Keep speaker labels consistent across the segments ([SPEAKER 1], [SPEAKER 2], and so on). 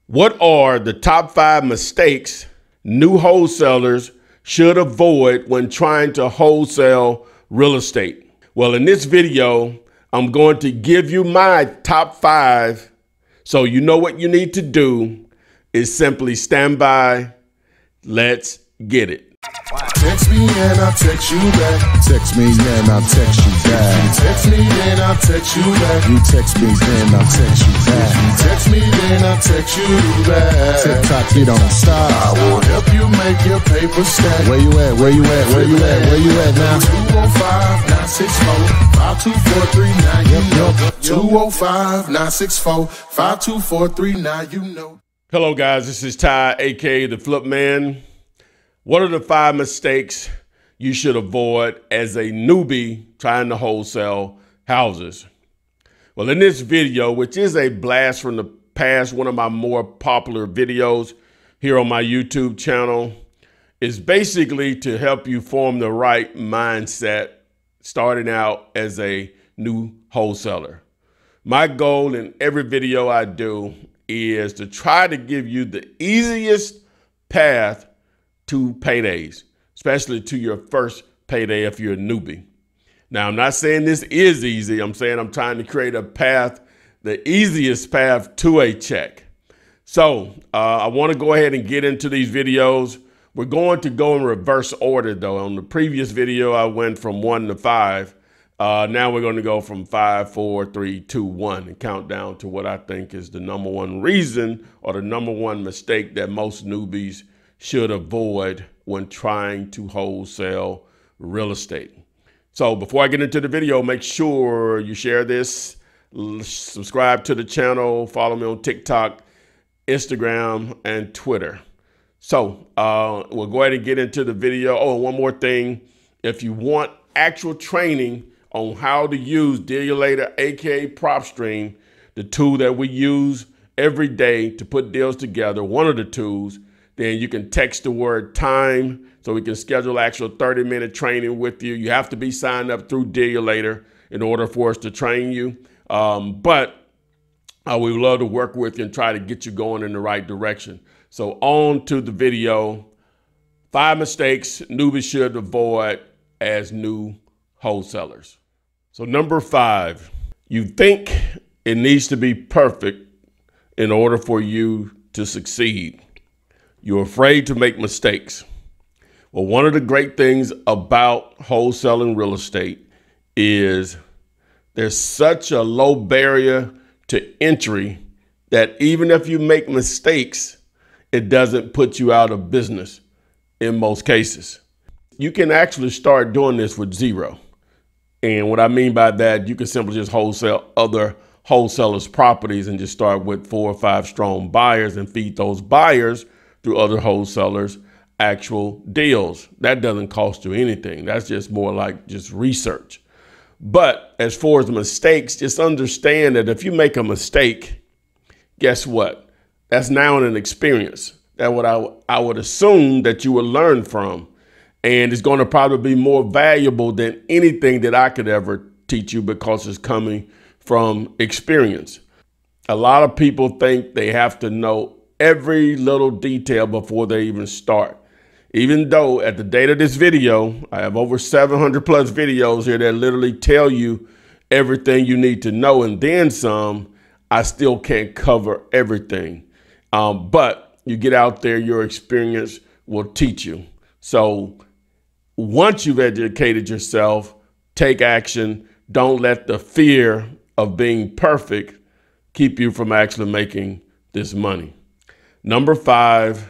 [SPEAKER 1] What are the top 5 mistakes new wholesalers should avoid when trying to wholesale real estate? Well, in this video, I'm going to give you my top 5. So you know what you need to do is simply stand by. Let's get it.
[SPEAKER 2] Text me and I'll text you back. Text me and I'll text you back. Text me and I'll text you back. You text me then I'll text you back. You text me then I'll text you back. TikTok, you don't stop. I will help you make your paper stack. Where you at? Where you at? Where you at? Where you at now? 205-964-5243. 205-964-5243. You know.
[SPEAKER 1] Hello guys, this is Ty, aka the Flip Man. What are the 5 mistakes you should avoid as a newbie trying to wholesale houses? Well, in this video, which is a blast from the past, one of my more popular videos here on my YouTube channel, is basically to help you form the right mindset starting out as a new wholesaler. My goal in every video I do is to try to give you the easiest path to paydays, especially to your first payday if you're a newbie. Now, I'm not saying this is easy. I'm saying I'm trying to create a path, the easiest path to a check. So I want to go ahead and get into these videos. We're going to go in reverse order, though. On the previous video, I went from 1 to 5. Now we're going to go from 5, 4, 3, 2, 1 and count down to what I think is the #1 reason or the #1 mistake that most newbies should avoid when trying to wholesale real estate. So before I get into the video, make sure you share this, subscribe to the channel, follow me on TikTok, Instagram, and Twitter. So we'll go ahead and get into the video. Oh, and one more thing. If you want actual training on how to use Youre, aka PropStream, the tool that we use every day to put deals together, one of the tools, then you can text the word time so we can schedule actual 30-minute training with you. You have to be signed up through Youre in order for us to train you. But we would love to work with you and try to get you going in the right direction. So on to the video. 5 mistakes newbies should avoid as new wholesalers. So number 5, you think it needs to be perfect in order for you to succeed. You're afraid to make mistakes. Well, one of the great things about wholesaling real estate is there's such a low barrier to entry that even if you make mistakes, it doesn't put you out of business in most cases. You can actually start doing this with zero. And what I mean by that, you can simply just wholesale other wholesalers' properties and just start with 4 or 5 strong buyers and feed those buyers through other wholesalers actual deals. That doesn't cost you anything. That's just more like just research. But as far as mistakes, just understand that if you make a mistake, guess what? That's now an experience that I would assume that you will learn from. And it's going to probably be more valuable than anything that I could ever teach you because it's coming from experience. A lot of people think they have to know every little detail before they even start. Even though at the date of this video, I have over 700 plus videos here that literally tell you everything you need to know and then some, I still can't cover everything. But you get out there, your experience will teach you. So once you've educated yourself, take action. Don't let the fear of being perfect keep you from actually making this money. Number 5,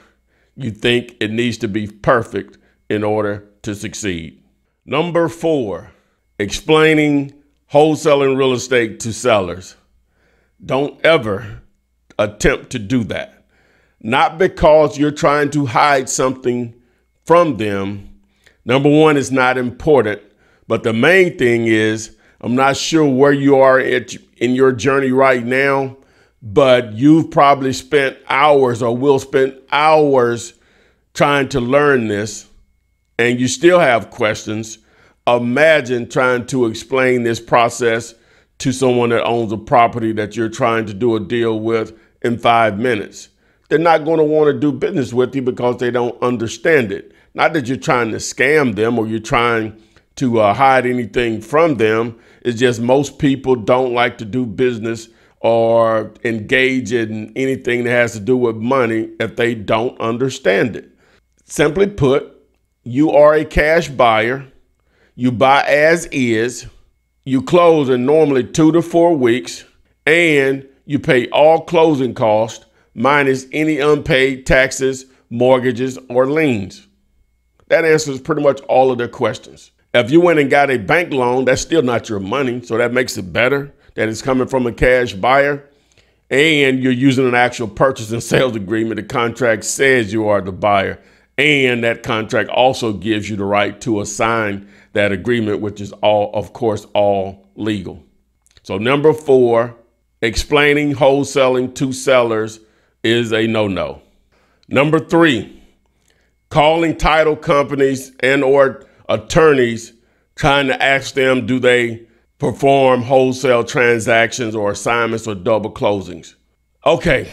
[SPEAKER 1] you think it needs to be perfect in order to succeed. Number 4, explaining wholesaling real estate to sellers. Don't ever attempt to do that. Not because you're trying to hide something from them. Number 1, it's not important. But the main thing is, I'm not sure where you are in your journey right now, but you've probably spent hours or will spend hours trying to learn this, and you still have questions. Imagine trying to explain this process to someone that owns a property that you're trying to do a deal with in 5 minutes. they're not going to want to do business with you because they don't understand it. Not that you're trying to scam them or you're trying to hide anything from them. It's just most people don't like to do business or engage in anything that has to do with money if they don't understand it. Simply put, you are a cash buyer. You buy as is. You close in normally 2 to 4 weeks, and you pay all closing costs minus any unpaid taxes, mortgages, or liens. That answers pretty much all of their questions. If you went and got a bank loan, that's still not your money, so that makes it better that it's coming from a cash buyer, and you're using an actual purchase and sales agreement. The contract says you are the buyer, and that contract also gives you the right to assign that agreement, which is all, of course, all legal. So number 4, explaining wholesaling to sellers is a no-no. Number 3, calling title companies and or attorneys trying to ask them, do they perform wholesale transactions or assignments or double closings? Okay,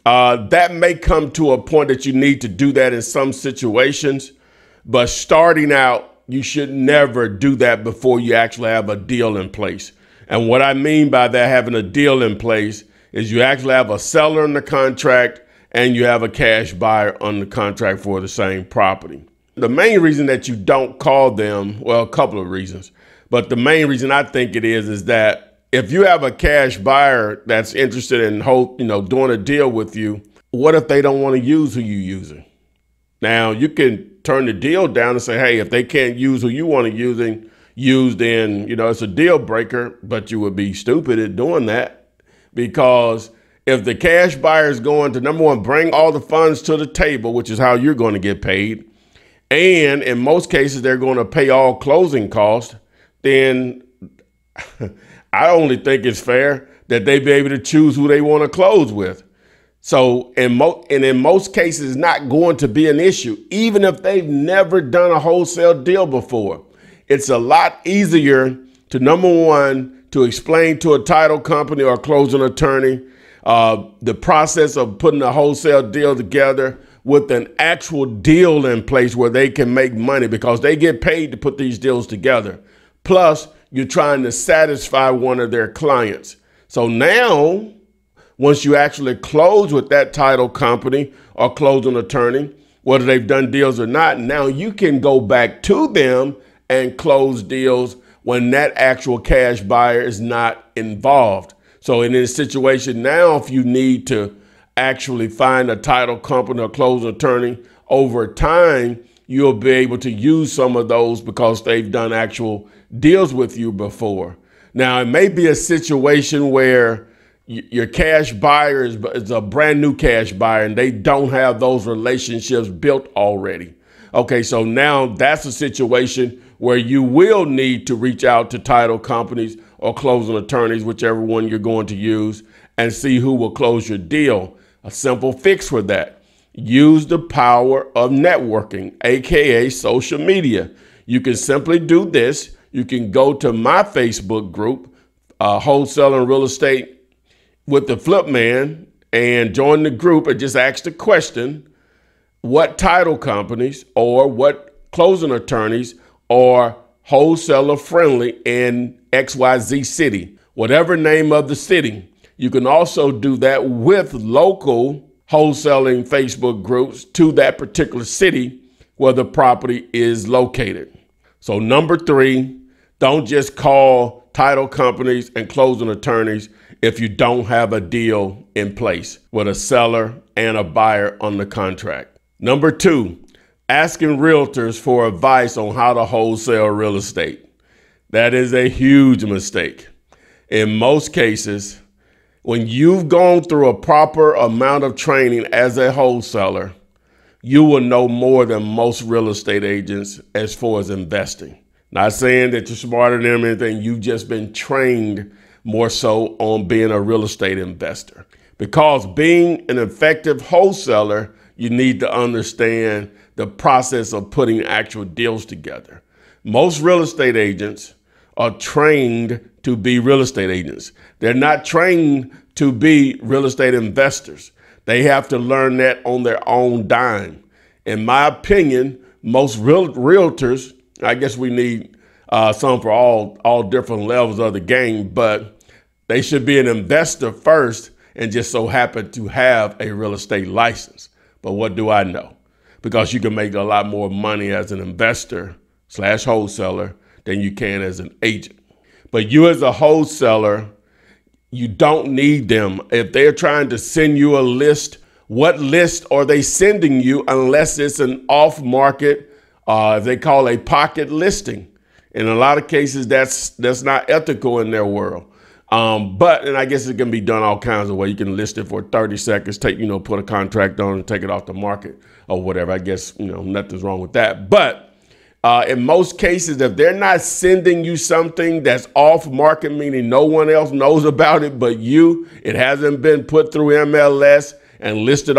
[SPEAKER 1] that may come to a point that you need to do that in some situations, but starting out, you should never do that before you actually have a deal in place. And what I mean by that, having a deal in place, is you actually have a seller in the contract and you have a cash buyer on the contract for the same property. The main reason that you don't call them, well, a couple of reasons, but the main reason I think it is that if you have a cash buyer that's interested in doing a deal with you, what if they don't want to use who you're using? Now, you can turn the deal down and say, hey, if they can't use who you want to use, then, it's a deal breaker, but you would be stupid at doing that, because if the cash buyer is going to, number one, bring all the funds to the table, which is how you're going to get paid, and in most cases, they're going to pay all closing costs, then I only think it's fair that they be able to choose who they want to close with. So in most cases, it's not going to be an issue, even if they've never done a wholesale deal before. It's a lot easier to, number one, to explain to a title company or closing attorney the process of putting a wholesale deal together with an actual deal in place where they can make money, because they get paid to put these deals together. Plus, you're trying to satisfy one of their clients. So now, once you actually close with that title company or closing attorney, whether they've done deals or not, now you can go back to them and close deals when that actual cash buyer is not involved. So in this situation now, if you need to actually find a title company or closing attorney over time, you'll be able to use some of those because they've done actual deals with you before. Now, it may be a situation where your cash buyer is a brand new cash buyer and they don't have those relationships built already. Okay, so now that's a situation where you will need to reach out to title companies or closing attorneys, whichever one you're going to use, and see who will close your deal. A simple fix for that: use the power of networking, aka social media. You can simply do this. You can go to my Facebook group, Wholesaling Real Estate with the Flip Man, and join the group and just ask the question, what title companies or what closing attorneys are wholesaler friendly in XYZ city, whatever name of the city. You can also do that with local wholesaling Facebook groups to that particular city where the property is located. So number 3, don't just call title companies and closing attorneys if you don't have a deal in place with a seller and a buyer on the contract. Number 2, asking realtors for advice on how to wholesale real estate. That is a huge mistake. In most cases, when you've gone through a proper amount of training as a wholesaler, you will know more than most real estate agents as far as investing. Not saying that you're smarter than them or anything, you've just been trained more so on being a real estate investor. Because being an effective wholesaler, you need to understand the process of putting actual deals together. Most real estate agents are trained to be real estate agents. They're not trained to be real estate investors. They have to learn that on their own dime. In my opinion, most realtors, I guess we need some for all different levels of the game, but they should be an investor first and just so happen to have a real estate license. But what do I know? Because you can make a lot more money as an investor / wholesaler than you can as an agent. But you as a wholesaler, you don't need them. If they're trying to send you a list, what list are they sending you unless it's an off-market, they call a pocket listing. In a lot of cases, that's not ethical in their world. And I guess it can be done all kinds of ways. You can list it for 30 seconds, put a contract on and take it off the market or whatever. I guess, nothing's wrong with that. But in most cases, if they're not sending you something that's off market, meaning no one else knows about it but you, it hasn't been put through MLS and listed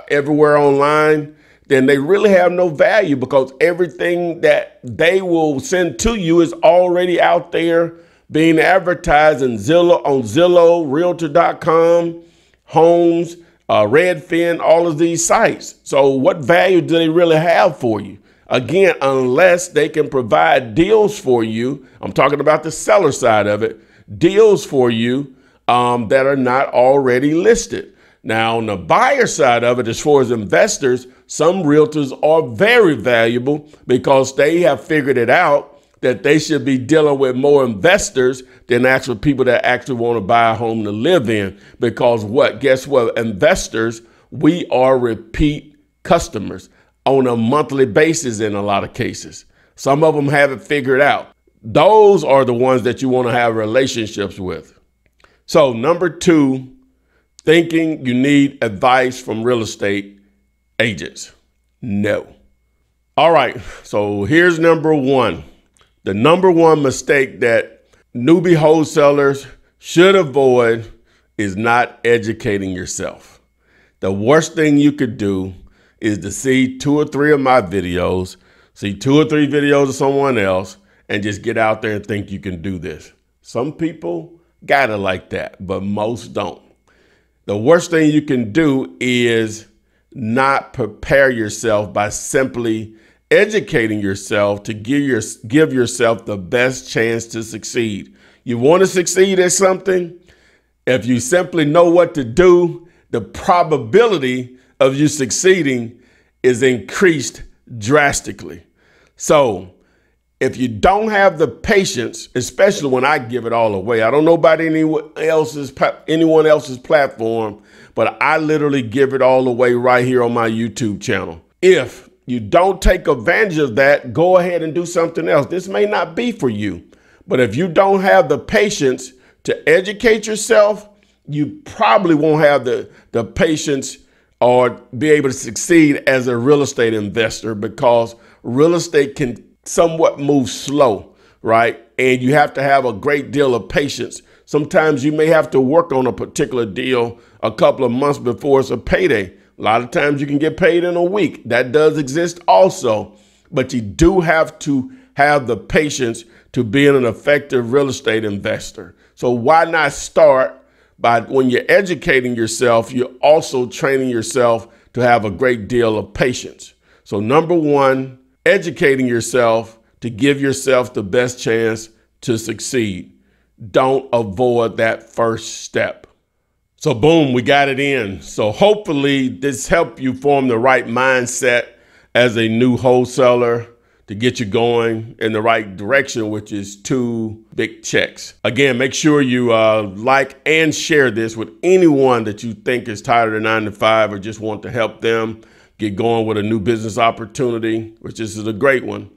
[SPEAKER 1] everywhere online, then they really have no value, because everything that they will send to you is already out there being advertised on Zillow, Realtor.com, Homes, Redfin, all of these sites. So what value do they really have for you? Again, unless they can provide deals for you, I'm talking about the seller side of it, deals for you that are not already listed. Now, on the buyer side of it, as far as investors, some realtors are very valuable because they have figured it out that they should be dealing with more investors than actual people that actually want to buy a home to live in. Because guess what? Investors, we are repeat customers on a monthly basis in a lot of cases. Some of them have it figured out. Those are the ones that you want to have relationships with. So number 2, thinking you need advice from real estate agents. No. All right, so here's number 1. The number 1 mistake that newbie wholesalers should avoid is not educating yourself. The worst thing you could do is to see 2 or 3 of my videos, see 2 or 3 videos of someone else, and just get out there and think you can do this. Some people got it like that, but most don't. The worst thing you can do is not prepare yourself by simply educating yourself to give yourself the best chance to succeed. You want to succeed at something? If you simply know what to do, the probability of you succeeding is increased drastically. So if you don't have the patience, especially when I give it all away, I don't know about anyone else's platform, but I literally give it all away right here on my YouTube channel. If you don't take advantage of that, go ahead and do something else. This may not be for you, but if you don't have the patience to educate yourself, you probably won't have the patience or be able to succeed as a real estate investor, because real estate can somewhat move slow, right? And you have to have a great deal of patience. Sometimes you may have to work on a particular deal a couple of months before it's a payday. A lot of times you can get paid in a week. That does exist also, but you do have to have the patience to be an effective real estate investor. So why not start by, when you're educating yourself, you're also training yourself to have a great deal of patience. So number 1, educating yourself to give yourself the best chance to succeed. Don't avoid that first step. So boom, we got it in. So hopefully this helped you form the right mindset as a new wholesaler to get you going in the right direction, which is 2 big checks. Again, make sure you like and share this with anyone that you think is tired of their 9 to 5 or just want to help them get going with a new business opportunity, which is a great one.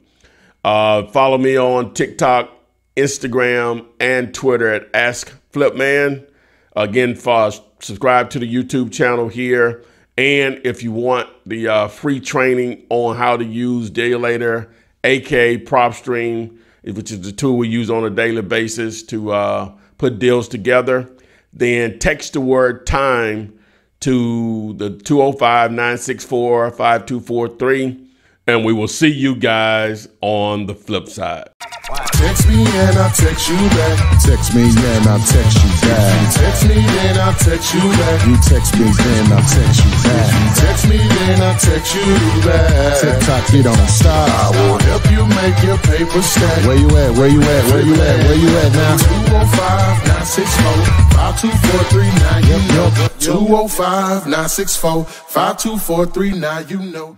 [SPEAKER 1] Follow me on TikTok, Instagram, and Twitter at AskFlipMan. Again, subscribe to the YouTube channel here. And if you want the free training on how to use Dealator, aka PropStream, which is the tool we use on a daily basis to put deals together, then text the word time to the 205-964-5243, and we will see you guys on the flip side.
[SPEAKER 3] Wow.
[SPEAKER 2] text me and I'll text you back. Text me and I'll text you back. Text me then I'll text you back. You text me then I'll text you back. Text me then I'll text you back. TikTok, you don't stop. I will help you make your paper stack. Where you at? Where you at? Where you at? Where you at now? 205-964-5243. You know. 205-964-5243. You know.